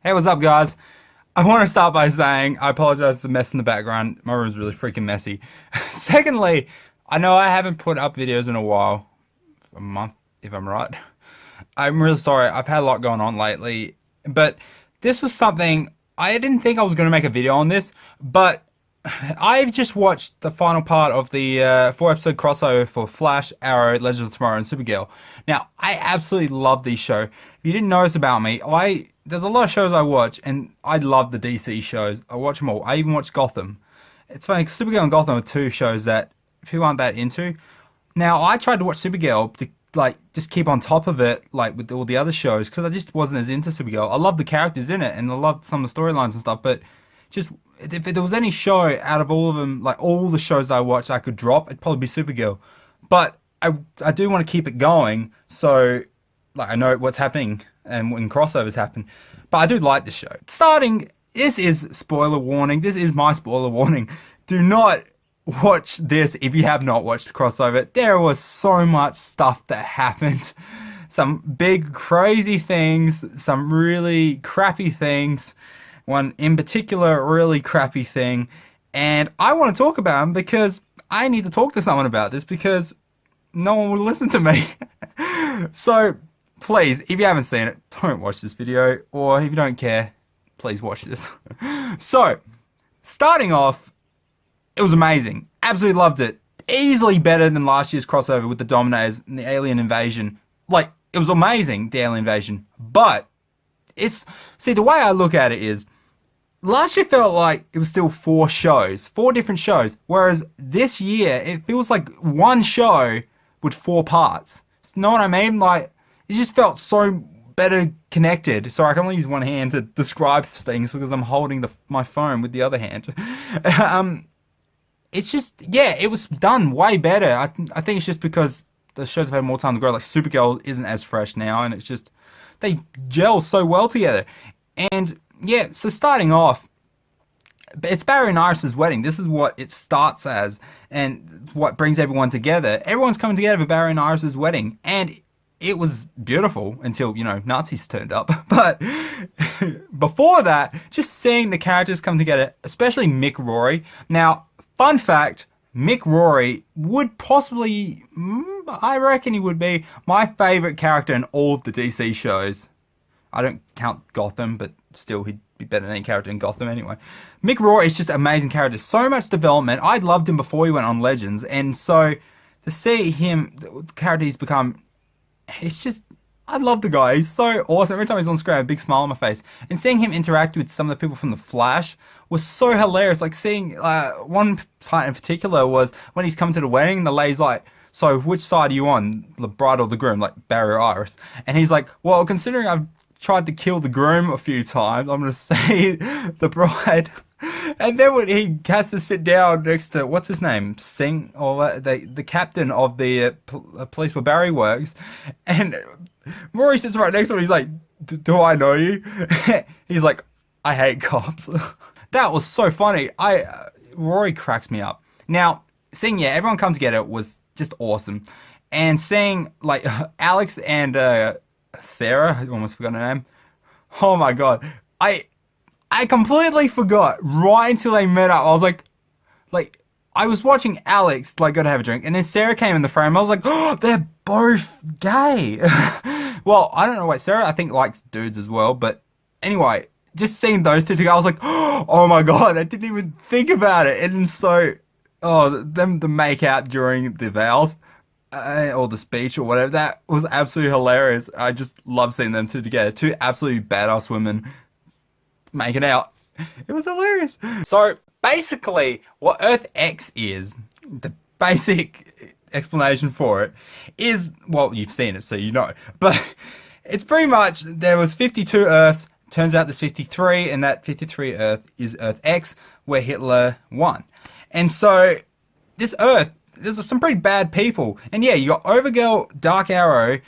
Hey, what's up, guys? I want to start by saying I apologize for the mess in the background. My room's really freaking messy. Secondly, I know I haven't put up videos in a while, a month if I'm right. I'm really sorry. I've had a lot going on lately, but this was something I didn't think I was going to make a video on this, but I've just watched the final part of the four-episode crossover for Flash, Arrow, Legends of Tomorrow, and Supergirl. Now, I absolutely love these shows. If you didn't notice about me, there's a lot of shows I watch, and I love the DC shows. I watch them all. I even watch Gotham. It's funny, 'cause Supergirl and Gotham are two shows that people aren't that into. Now, I tried to watch Supergirl to just keep on top of it, like with all the other shows, because I just wasn't as into Supergirl. I love the characters in it, and I loved some of the storylines and stuff, but just if there was any show out of all of them, like all the shows that I watched, I could drop, it'd probably be Supergirl. But I do want to keep it going, so like I know what's happening and when crossovers happen. But I do like the show. Starting, this is spoiler warning. This is my spoiler warning. Do not watch this if you have not watched the crossover. There was so much stuff that happened. Some big crazy things, some really crappy things. One in particular really crappy thing. And I want to talk about them because I need to talk to someone about this because no one would listen to me. So please, if you haven't seen it, don't watch this video. Or if you don't care, please watch this. So, starting off, it was amazing. Absolutely loved it. Easily better than last year's crossover with the Dominators and the alien invasion. Like, it was amazing, the alien invasion. But, see, the way I look at it is, last year felt like it was still four different shows. Whereas this year, it feels like one show with four parts. Know what I mean? Like, it just felt so better connected. Sorry, I can only use one hand to describe things because I'm holding my phone with the other hand. It's just, yeah, it was done way better. I think it's just because the shows have had more time to grow. Like Supergirl isn't as fresh now, and it's just they gel so well together. And yeah, so starting off, it's Barry and Iris's wedding. This is what it starts as, and what brings everyone together. Everyone's coming together for Barry and Iris's wedding, and it was beautiful until, Nazis turned up. But before that, just seeing the characters come together, especially Mick Rory. Now, fun fact, Mick Rory would possibly, I reckon he would be my favorite character in all of the DC shows. I don't count Gotham, but still, he'd be better than any character in Gotham anyway. Mick Rory is just an amazing character. So much development. I loved him before he went on Legends, and so to see him, the character he's become, it's just, I love the guy. He's so awesome. Every time he's on screen, I have a big smile on my face. And seeing him interact with some of the people from The Flash was so hilarious. Like seeing, one part in particular was when he's coming to the wedding, the lady's like, so which side are you on? The bride or the groom? Like Barry or Iris? And he's like, well, considering I've tried to kill the groom a few times, I'm going to say the bride. And then when he has to sit down next to, what's his name, Singh, or the captain of the police where Barry works, and Rory sits right next to him, he's like, do I know you? He's like, I hate cops. That was so funny. Rory cracks me up. Now, seeing, yeah, everyone come together was just awesome. And seeing, like, Alex and Sarah, I almost forgot her name. Oh my god. I completely forgot right until they met up. I was like, I was watching Alex, like, go to have a drink, and then Sarah came in the frame. I was like, oh, they're both gay. Well, I don't know what Sarah, I think, likes dudes as well, but anyway, just seeing those two together, I was like, oh my god, I didn't even think about it. And so, them to make out during the vows, or the speech or whatever, that was absolutely hilarious. I just love seeing them two together. Two absolutely badass women making out. It was hilarious. So basically, what Earth X is, the basic explanation for it is, well, you've seen it, so you know. But it's pretty much, there was 52 Earths. Turns out there's 53, and that 53 Earth is Earth X, where Hitler won. And so this Earth, there's some pretty bad people. And yeah, you got Overgirl, Dark Arrow,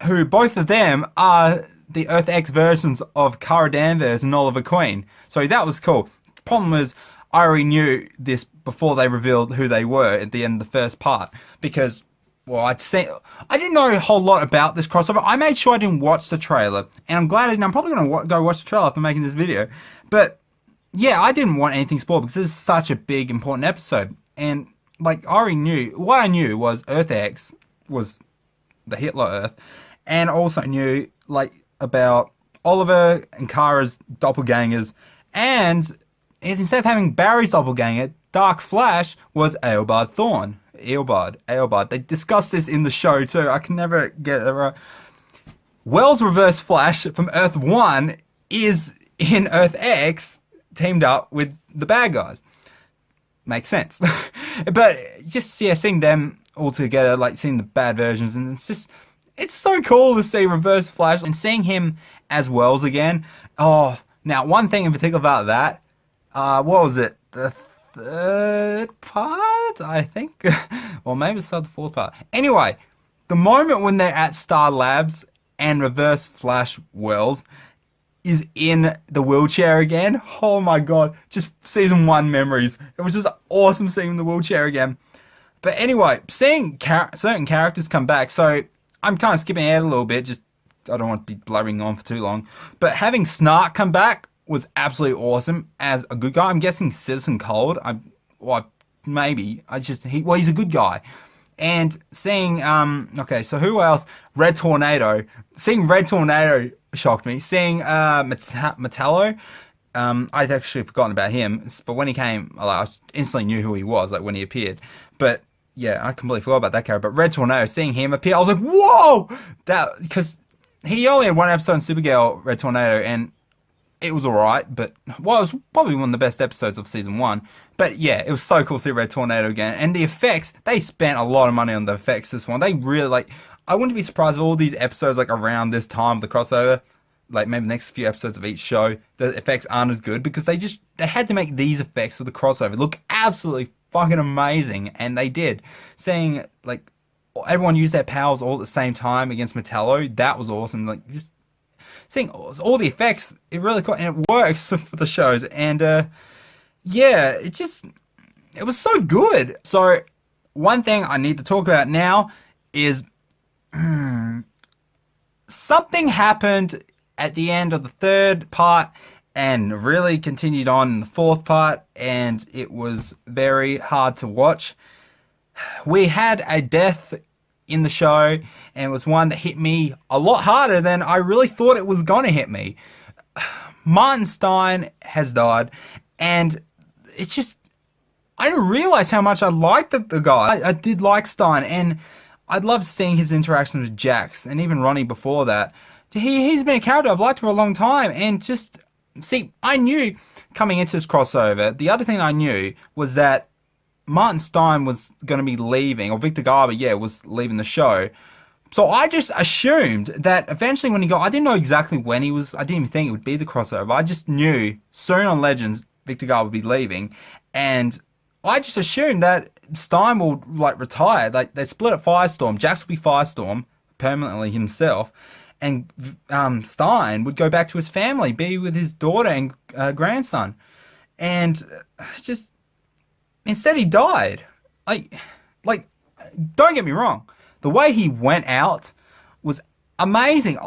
who both of them are the Earth X versions of Kara Danvers and Oliver Queen. So that was cool. The problem was, I already knew this before they revealed who they were at the end of the first part, because well, I didn't know a whole lot about this crossover. I made sure I didn't watch the trailer, and I'm glad I didn't. I'm probably going to go watch the trailer after making this video. But yeah, I didn't want anything spoiled because this is such a big, important episode. And like, I already knew, what I knew was Earth X was the Hitler Earth, and also knew like about Oliver and Kara's doppelgangers, and instead of having Barry's doppelganger, Dark Flash was Eobard Thawne. Eobard. They discussed this in the show too. I can never get it right. Wells' Reverse Flash from Earth 1 is in Earth X, teamed up with the bad guys. Makes sense. But just, yeah, seeing them all together, like seeing the bad versions, and it's so cool to see Reverse Flash and seeing him as Wells again. Oh, now one thing in particular about that, what was it? The third part, I think? Or maybe it's not the fourth part. Anyway, the moment when they're at Star Labs and Reverse Flash Wells is in the wheelchair again. Oh my god, just season 1 memories. It was just awesome seeing him in the wheelchair again. But anyway, seeing certain characters come back, so I'm kind of skipping ahead a little bit, just I don't want to be blabbering on for too long. But having Snark come back was absolutely awesome as a good guy. I'm guessing Citizen Cold. He's a good guy. And seeing, okay, so who else? Red Tornado. Seeing Red Tornado shocked me. Seeing Metallo, I'd actually forgotten about him, but when he came, I instantly knew who he was, like when he appeared. But yeah, I completely forgot about that character. But Red Tornado, seeing him appear, I was like, whoa! Because he only had one episode in Supergirl, Red Tornado, and it was alright, but well, it was probably one of the best episodes of season 1. But yeah, it was so cool to see Red Tornado again. And the effects, they spent a lot of money on the effects this one. They really, like, I wouldn't be surprised if all these episodes, like, around this time of the crossover, like, maybe the next few episodes of each show, the effects aren't as good because they had to make these effects for the crossover look absolutely fucking amazing. And they did. Seeing, like, everyone use their powers all at the same time against Metallo, that was awesome. Like, just seeing all the effects, it really cool, and it works for the shows. And yeah, it was so good. So one thing I need to talk about now is something happened at the end of the 3rd part and really continued on in the 4th part, and it was very hard to watch. We had a death in the show, and it was one that hit me a lot harder than I really thought it was gonna hit me. Martin Stein has died, and it's just, I didn't realize how much I liked the guy. I did like Stein, and I loved seeing his interactions with Jax, and even Ronnie before that. He's been a character I've liked for a long time, and just, see, I knew coming into this crossover, the other thing I knew was that Martin Stein was going to be leaving, or Victor Garber, yeah, was leaving the show. So I just assumed that eventually when I didn't know exactly when he was, I didn't even think it would be the crossover. I just knew soon on Legends, Victor Garber would be leaving. And I just assumed that Stein will, like, retire. Like, they split at Firestorm. Jax will be Firestorm permanently himself. And Stein would go back to his family, be with his daughter and grandson. And just, instead he died. Like, don't get me wrong. The way he went out was amazing.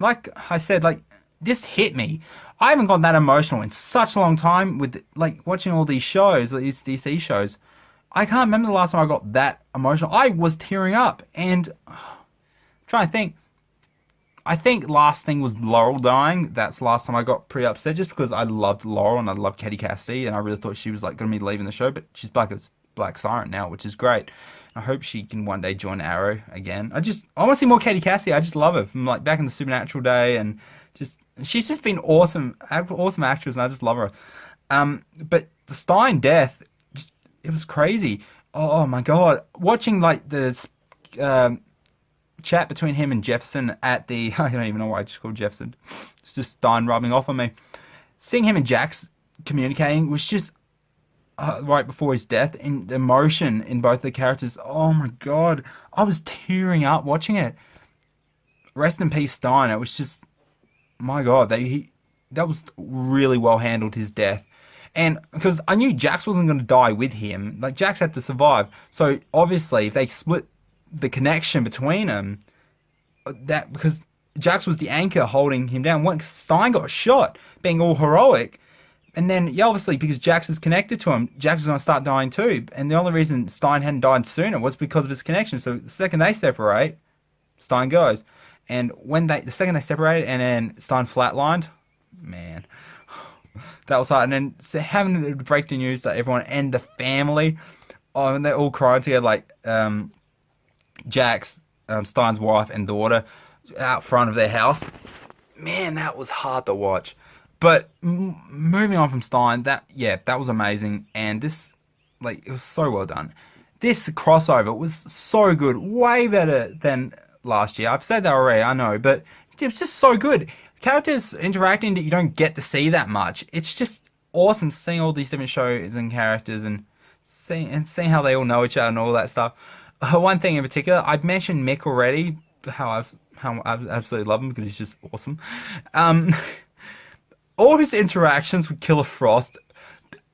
Like I said, like, this hit me. I haven't gotten that emotional in such a long time with, like, watching all these shows, these DC shows. I can't remember the last time I got that emotional. I was tearing up, and I'm trying to think. I think last thing was Laurel dying. That's the last time I got pretty upset, just because I loved Laurel and I loved Katie Cassidy, and I really thought she was, like, going to be leaving the show, but she's back as Black Siren now, which is great. I hope she can one day join Arrow again. I want to see more Katie Cassidy. I just love her from, like, back in the Supernatural day, and she's just been awesome actress, and I just love her. But the Stein death, it was crazy. Oh my god, watching, like, the chat between him and Jefferson at the, I don't even know why I just called Jefferson. It's just Stein rubbing off on me. Seeing him and Jax communicating was just right before his death, and the emotion in both the characters. Oh my god, I was tearing up watching it. Rest in peace, Stein. It was just, my god, that was really well handled, his death. And because I knew Jax wasn't going to die with him, like, Jax had to survive. So obviously, if they split the connection between them. That because Jax was the anchor holding him down. Once Stein got shot, being all heroic, and then yeah, obviously because Jax is connected to him, Jax is gonna start dying too. And the only reason Stein hadn't died sooner was because of his connection. So the second they separate, Stein goes. And the second they separated, and then Stein flatlined, man, that was hard. And then so having to break the news to everyone and the family, oh, and they're all crying together, like Jax, Stein's wife and daughter, out front of their house. Man, that was hard to watch. But moving on from Stein, that was amazing, and this, like, it was so well done. This crossover was so good, way better than last year. I've said that already, I know, but it was just so good. Characters interacting that you don't get to see that much. It's just awesome seeing all these different shows and characters and seeing how they all know each other and all that stuff. One thing in particular, I've mentioned Mick already, how I absolutely love him because he's just awesome. All his interactions with Killer Frost,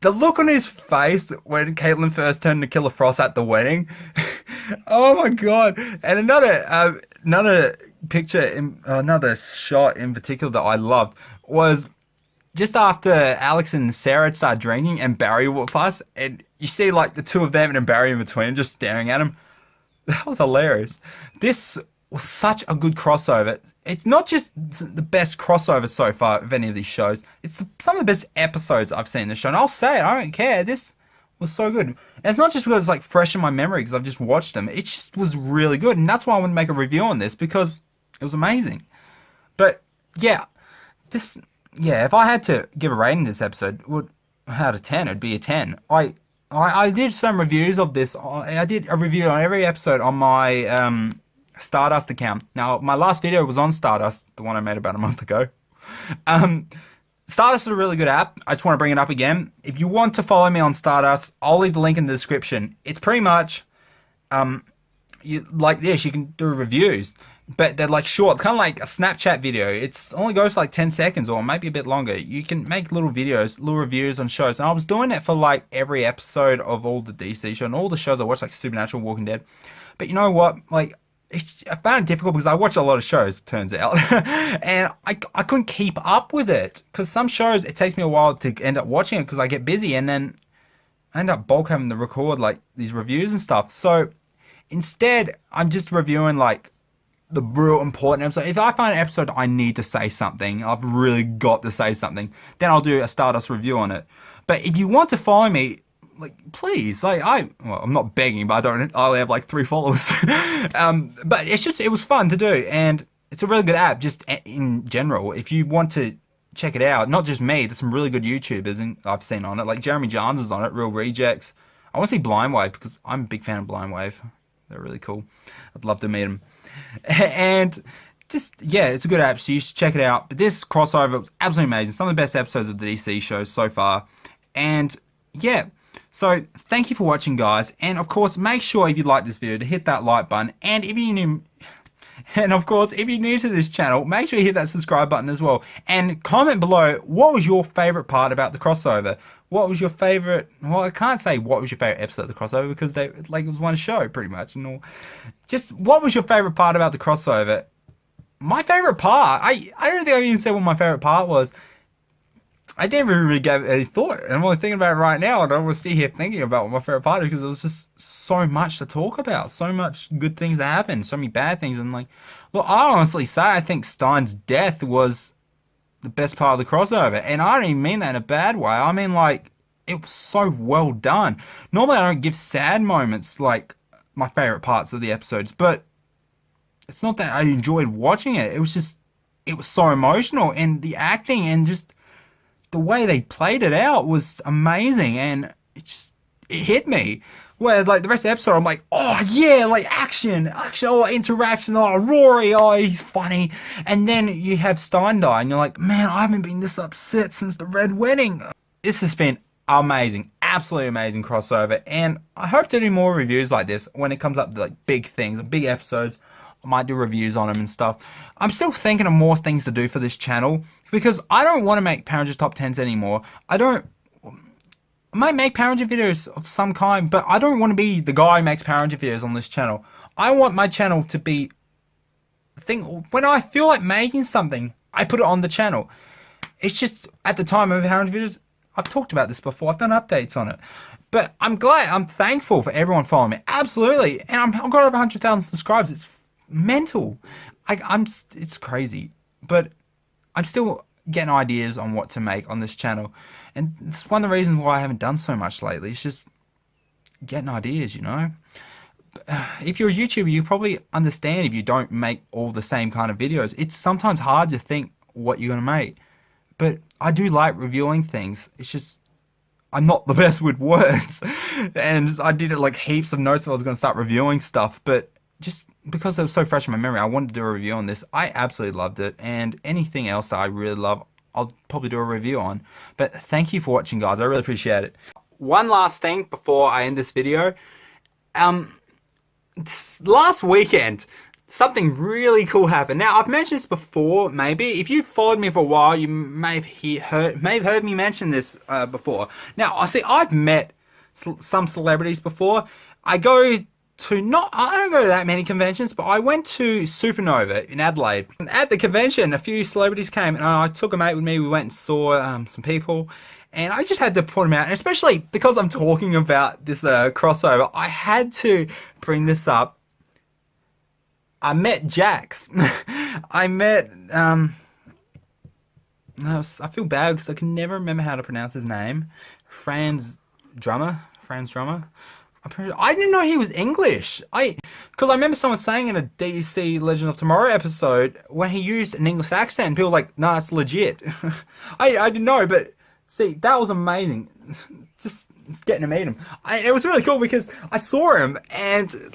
the look on his face when Caitlyn first turned to Killer Frost at the wedding. Oh my god! And another picture, another shot in particular that I loved was just after Alex and Sarah started drinking and Barry walked past, and you see like the two of them and Barry in between just staring at him. That was hilarious. This was such a good crossover. It's not just the best crossover so far of any of these shows. It's some of the best episodes I've seen in the show. And I'll say it, I don't care. This was so good. And it's not just because it's like fresh in my memory because I've just watched them. It just was really good. And that's why I want to make a review on this because it was amazing. But yeah, if I had to give a rating to this episode, out of 10, it'd be a 10. I did some reviews of this. I did a review on every episode on my Stardust account. Now, my last video was on Stardust, the one I made about a month ago. Stardust is a really good app. I just want to bring it up again. If you want to follow me on Stardust, I'll leave the link in the description. It's pretty much like this. You can do reviews, but they're like short, kind of like a Snapchat video. It's only goes for like 10 seconds or maybe a bit longer. You can make little videos, little reviews on shows. And I was doing it for like every episode of all the DC shows and all the shows I watched, like Supernatural, Walking Dead. But you know what? Like, I found it difficult because I watch a lot of shows, turns out, and I couldn't keep up with it because some shows it takes me a while to end up watching it because I get busy and then I end up bulk having to record like these reviews and stuff. So instead, I'm just reviewing like the real important episode. If I find an episode I need to say something, I've really got to say something, then I'll do a Stardust review on it. But if you want to follow me, like, please, like, I'm not begging, but I only have like 3 followers. But it was fun to do, and it's a really good app, just in general. If you want to check it out, not just me, there's some really good YouTubers I've seen on it, like Jeremy Johns is on it, Real Rejects. I want to see Blind Wave, because I'm a big fan of Blind Wave. They're really cool. I'd love to meet them. And just, yeah, it's a good app, so you should check it out. But this crossover was absolutely amazing. Some of the best episodes of the DC shows so far. And, yeah. So, thank you for watching, guys, and of course, make sure if you like this video to hit that like button, and if you're new to this channel, make sure you hit that subscribe button as well, and comment below what was your favorite part about the crossover. What was your favorite? Well, I can't say what was your favorite episode of the crossover because it was one show pretty much, and all. Just what was your favorite part about the crossover? My favorite part, I don't think I even said what my favorite part was. I never really gave it any thought, and I'm only thinking about it right now. I don't want to sit here thinking about what my favorite part is because there was just so much to talk about, so much good things that happened, so many bad things, and like, look, I honestly say I think Stein's death was the best part of the crossover, and I don't even mean that in a bad way. I mean, like, it was so well done. Normally, I don't give sad moments like my favorite parts of the episodes, but it's not that I enjoyed watching it. It was so emotional, and the acting and just the way they played it out was amazing, and it hit me. Whereas like the rest of the episode, I'm like, oh yeah, like action, oh interaction, oh Rory, oh he's funny, and then you have Stein die, and you're like, man, I haven't been this upset since the Red Wedding. This has been amazing, absolutely amazing crossover, and I hope to do more reviews like this when it comes up to like big things, big episodes. I might do reviews on them and stuff. I'm still thinking of more things to do for this channel because I don't want to make Power Rangers Top 10s anymore. I might make Power Ranger videos of some kind, but I don't want to be the guy who makes Power Ranger videos on this channel. I want my channel to be when I feel like making something, I put it on the channel. It's just at the time of Power Rangers videos, I've talked about this before. I've done updates on it. But I'm thankful for everyone following me. Absolutely. And I've got over 100,000 subscribers. It's mental. It's crazy. But I'm still getting ideas on what to make on this channel. And it's one of the reasons why I haven't done so much lately. It's just getting ideas, you know? If you're a YouTuber, you probably understand if you don't make all the same kind of videos. It's sometimes hard to think what you're going to make. But I do like reviewing things. It's just, I'm not the best with words. And I did it like heaps of notes if I was going to start reviewing stuff. But just because it was so fresh in my memory, I wanted to do a review on this. I absolutely loved it. And anything else that I really love, I'll probably do a review on. But thank you for watching, guys. I really appreciate it. One last thing before I end this video. Last weekend, something really cool happened. Now, I've mentioned this before, maybe. If you've followed me for a while, you may have heard me mention this before. Now, I've met some celebrities before. I don't go to that many conventions, but I went to Supernova in Adelaide. And at the convention, a few celebrities came, and I took a mate with me. We went and saw some people. And I just had to point them out, and especially because I'm talking about this crossover, I had to bring this up. I met Jax. I met, I feel bad because I can never remember how to pronounce his name. Franz Drummer. I didn't know he was English. Because I remember someone saying in a DC Legend of Tomorrow episode, when he used an English accent, people were like, nah, it's legit. I didn't know, but see, that was amazing. Just getting to meet him. It was really cool because I saw him and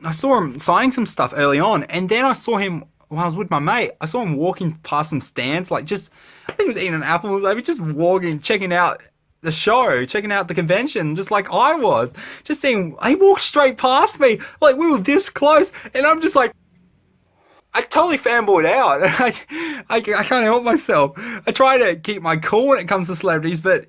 I saw him signing some stuff early on, and then I saw him when I was with my mate. I saw him walking past some stands, I think he was eating an apple, just walking, checking out the show, checking out the convention, just like I was. Just seeing, he walked straight past me, we were this close, and I'm just like, I totally fanboyed out. I can't help myself. I try to keep my cool when it comes to celebrities, but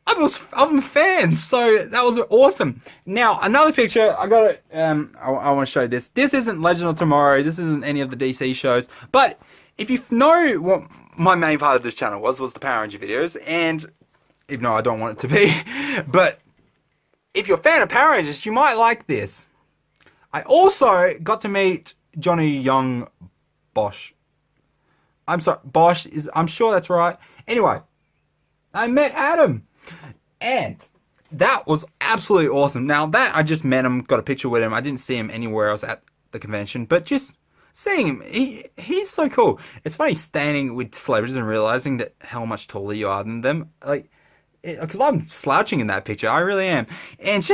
I'm a fan, so that was awesome. Now, another picture, I got it, I want to show this. This isn't Legend of Tomorrow, this isn't any of the DC shows, but if you know what my main part of this channel was the Power Ranger videos, and even though I don't want it to be, but if you're a fan of Power Rangers, you might like this. I also got to meet Johnny Young Bosch. I'm sorry, Bosch I'm sure that's right. Anyway, I met Adam. And that was absolutely awesome. Now that I just met him, got a picture with him. I didn't see him anywhere else at the convention, but just seeing him, he's so cool. It's funny standing with celebrities and realizing that how much taller you are than them. Because I'm slouching in that picture, I really am. And it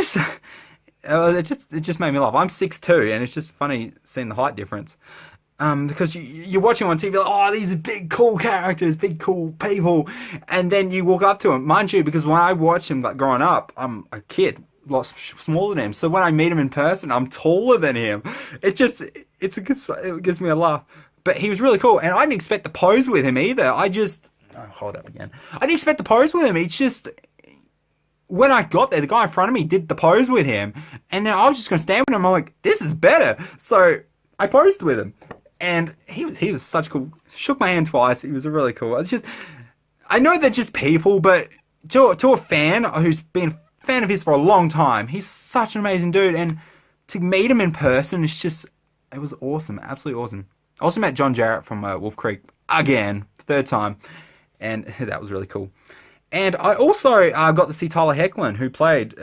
just made me laugh. I'm 6'2", and it's just funny seeing the height difference. Because you're watching on TV, like, oh, these are big, cool characters, big, cool people, and then you walk up to them. Mind you, because when I watched him growing up, I'm a kid, a lot smaller than him. So when I meet him in person, I'm taller than him. It gives me a laugh. But he was really cool, and I didn't expect to pose with him either. Hold up again. I didn't expect to pose with him. It's just, when I got there, the guy in front of me did the pose with him, and then I was just going to stand with him. I'm like, this is better. So I posed with him. And he was such cool. Shook my hand twice. He was really cool. It's just, I know they're just people, but to a fan who's been a fan of his for a long time, he's such an amazing dude. And to meet him in person, it was awesome. Absolutely awesome. I also met John Jarrett from Wolf Creek again, third time, and that was really cool. And I also got to see Tyler Hoechlin, who played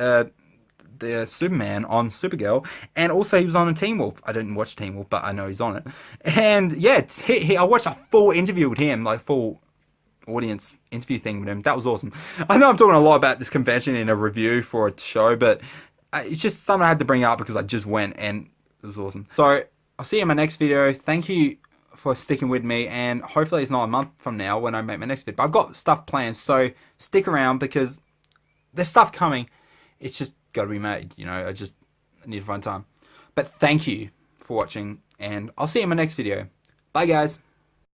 the Superman on Supergirl, and also he was on a Teen Wolf. I didn't watch Teen Wolf, but I know he's on it. And yeah, I watched a full interview with him, full audience interview thing with him. That was awesome. I know I'm talking a lot about this convention in a review for a show, but it's just something I had to bring up because I just went and it was awesome. So I'll see you in my next video. Thank you for sticking with me, and hopefully it's not a month from now when I make my next video. But I've got stuff planned, so stick around because there's stuff coming. It's just got to be made, I just need to find time. But thank you for watching, and I'll see you in my next video. Bye, guys.